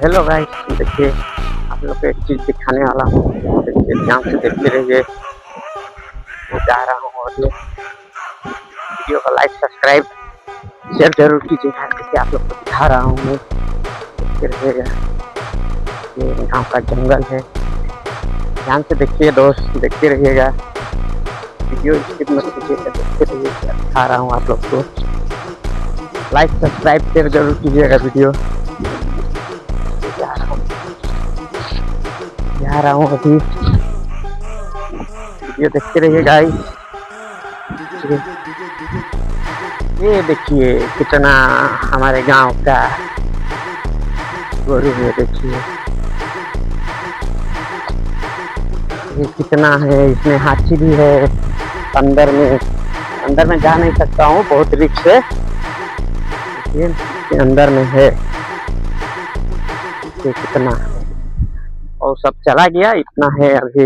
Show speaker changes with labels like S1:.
S1: Hello guys, देखिए आप लोग को एक चीज़ दिखाने वाला हूँ। देखिए ध्यान से देखते रहिए। मैं जा रहा हूँ और ये वीडियो को लाइक सब्सक्राइब शेयर जरूर कीजिएगा। देखिए आप लोग को दिखा रहा हूँ मैं, देखते रहिएगा। ये गाँव का जंगल है, ध्यान से देखिए दोस्त, देखते रहिएगा। वीडियो स्किप मत कीजिएगा, देखते रहिएगा। दिखा रहा हूँ आप लोग को, लाइक सब्सक्राइब शेयर जरूर कीजिएगा। वीडियो जा रहा हूँ अभी, वीडियो देखते रहिए गाइस। ये देखिए कितना हमारे गांव का गोरू है। देखिए ये कितना है, इसमें हाथी भी है। अंदर में जा नहीं सकता हूँ, बहुत रिस्क है। देखिए अंदर में है, ये कितना और सब चला गया, इतना है अभी।